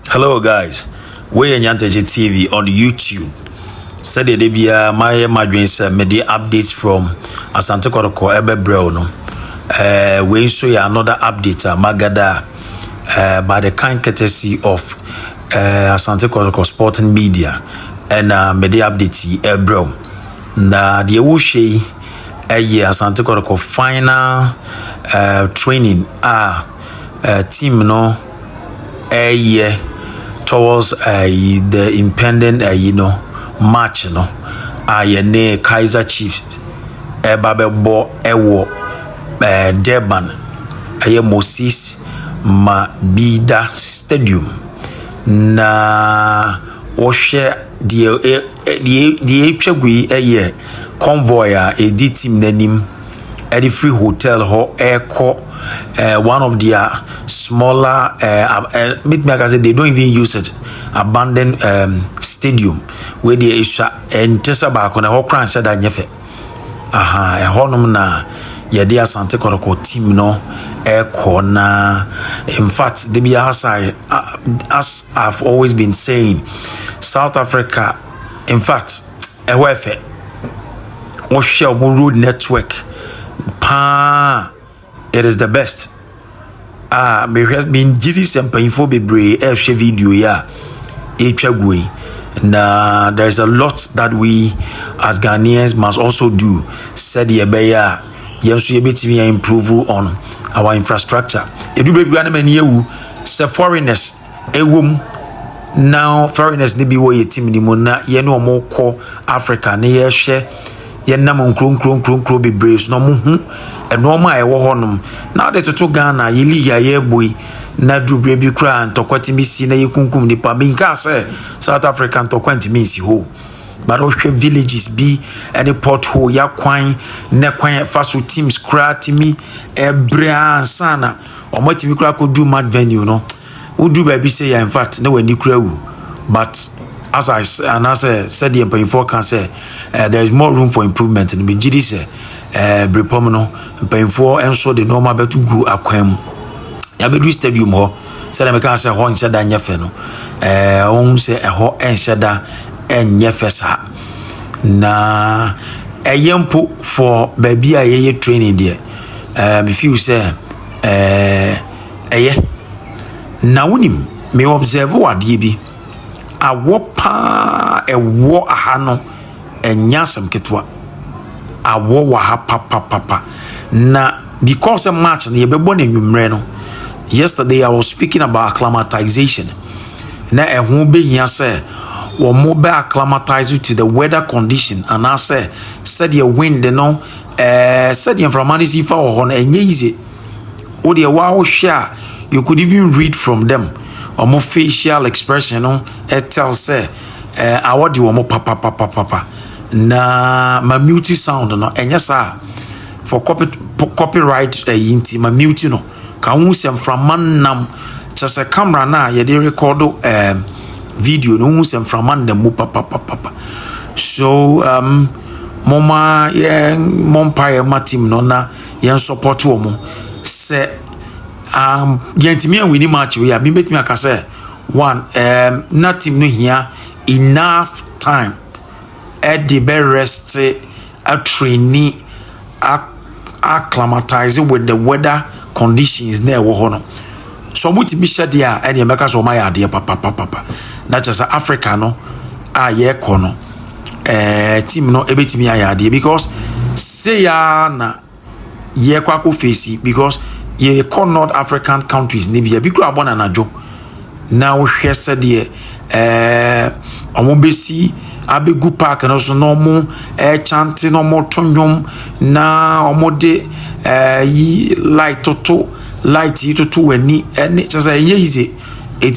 Hello guys, we're Nyanteje TV on YouTube. Said the Debia, my dreams, media updates from Asante Kotoko Ebe Breuno. We show you another update, Magada, by the kind courtesy of Asante Kotoko Sporting Media and media update Ebro. Na the Ewushe Asante Kotoko final training team no towards the impending match ne Kaizer Chiefs babebo ewo Durban Moses Mabida Stadium na wohwe die twagui convoy edi team nanim at free hotel ho one of their smaller they don't even use it abandoned stadium where they isha and tesa ba ko na ho kran sha da nyefe honom na yede Asante Kotoko team no na in fact the BRSI as I've always been saying, South Africa, in fact ewefe o share road network it is the best. Me has been giri sempa info bebre share video ya etwagui. Na there's a lot that we as Ghanaians must also do. Said yebeya yenso yebetimi improve on our infrastructure. Edu bebre na maniyewu se foreigners ewom now foreigners ne bi wo yetim ni mo na ye no mo kɔ Africa ne ye hwe ye nam nkron bebre so no mo hu enoma ewo honom na de toto Ghana ye liga ye boy na dubre bi kra ntokwatimi si na ye kunkum nipa binka say South Africa ntokwatimi si ho but o hwe villages bi any pothole ya kwan ne kwan faso teams kra timi ebra sana o matimi kra ko do match venue no wo do ba bi say in fact na wani kra wu but as I said the before can say there is more room for improvement in the GD say Brepomono painful and so the normal betu gu akwam ya bedu stadium ho say me can say ho nsheda nyefe no on say ho ensheda enyefe sa na eyempo for baby aye training there me feel say na wonim me observe wade bi awo pa ewo aha no enyasem ketwa awo wa ha papa na because a match na yebebo na nwumre no yesterday I was speaking about acclimatization na ehun be hia say wo mo be acclimatize to the weather condition and I say said your wind no said your from manisi fa ho na enye easy wo de wa wo hwe you could even read from them omo facial expression no tell say awodi wo mo papa na ma mute sound no enya sa for copyright yinti ma mute no ka hu sem from manam just a camera na ye dey record video no hu sem from manam mu papa so mama mompire ma team no na yen support wo mo se yentimi an wini match we me betimi aka say one na team no here enough time at the best rest a trainee acclimatize with the weather conditions there wo hono so muti bi shade a ene meka so my ade papa na just Africa no ye kono team no ebetimi ayade because say ya na ye kwako face because ye call North African countries ni bia bi kura bona na jo na wo hwe se de omobesi abegu park no so no mo chante no mo tonwom na omode yi light toto wani ene just easy a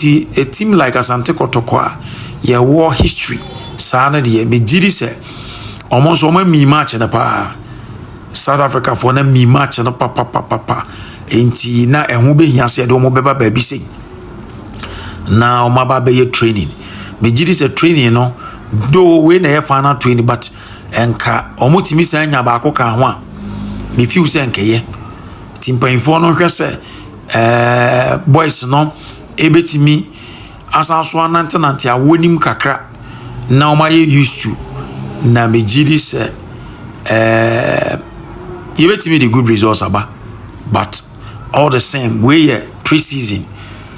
team like Asante Kotoko ye war history sana de me giri se omo so ma mi match na pa South Africa for na mi match na papa enti na ehun be hia se de omo beba ba bi sei na omo ba be training me giri se training no do we na final training but enka omotimi san nya ba akọ ho a me feel say enka ye timpanfo no hwese boys no ebetimi asanso anante awonim kakra na oma ye used to na me gidi se you bet me the good results aba, but all the same we pre-season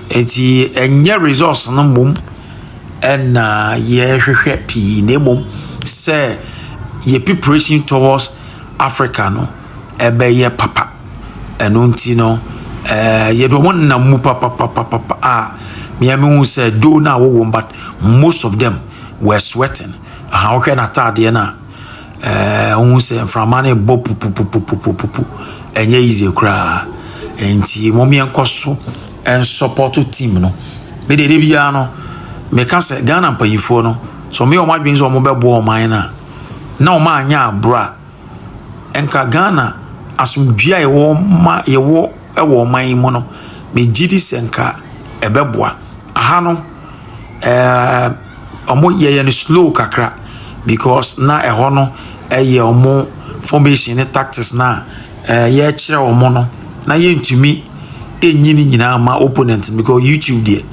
enti enye results no mum na ye hwehwe pi na mum say ye preparation towards Africa no ebe ye papa eno nti no ye do mon na mu papa me hu say do na wo, but most of them were sweating. How can atade na hu say from mane bo pu enye easy kra enti mo me enkoso en support team no me de bia no me ka say Ghana mpanyifo no so me o ma dwen so mo be bo o man na o ma anya abra enka Ghana asumdua yewo ewo man mu no me gidi senka ebeboa aha no omo ye no slow kakra because na eho no eye omo formation ne tactics na ye kire omo no na ye ntumi enyini nyina ma opponent because YouTube there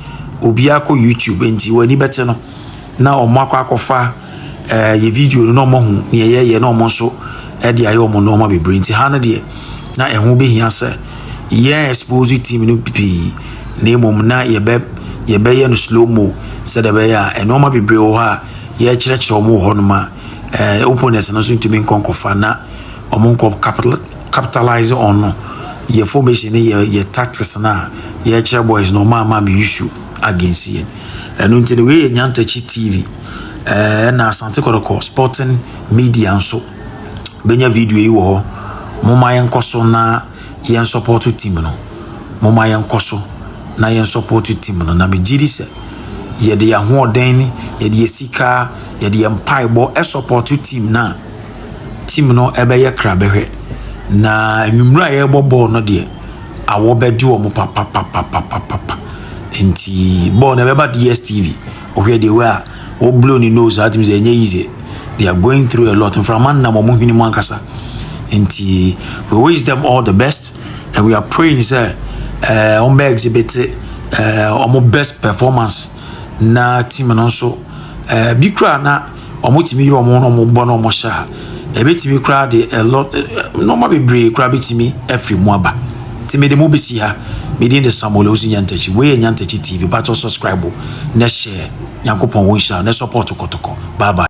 obi akọ YouTube enti wani bete no na omo akọfa ye video no mo hu ne ye na omo so e de ayo omo no ma be brain ti ha na de na ehun be hia se ye expose team no pipi na mom na ye be ye no slow mo se de be ya eno ma be bre o ha ye kire omo ho no ma opponent no so ntumi nkonkofa na omo nko capitalize on no ye formation ye tactics na ye kire boys no ma be issue against yen eno nti the way ye Nyantachi TV na Asante Kotoko sporting media nso benya video yi wo moma yen koso na yen support team no moma yen koso na yen support team no na me gidi se ye de ya hoden ye de sika ye de empaibo support team na team no ebe ye kra behwe na nwumra ye bobo no de awo bedi wo mo papa enti bo na beba DSTV ohwe de wa o blow ni nose at means enye easy. They are going through a lot from man na mo hini mwankasa enti we wish them all the best and we are praying say on be exhibit on best performance na team no so bikra na omo timi yo omo no mo bo no mo sha e betimi kra de a lot no ma be break kra betimi afi mu aba timi de mo besi ha medin de Samuel Osu Nyantachi we Nyantachi TV but subscribe na share yankopon wo sha na support Kotoko bye bye.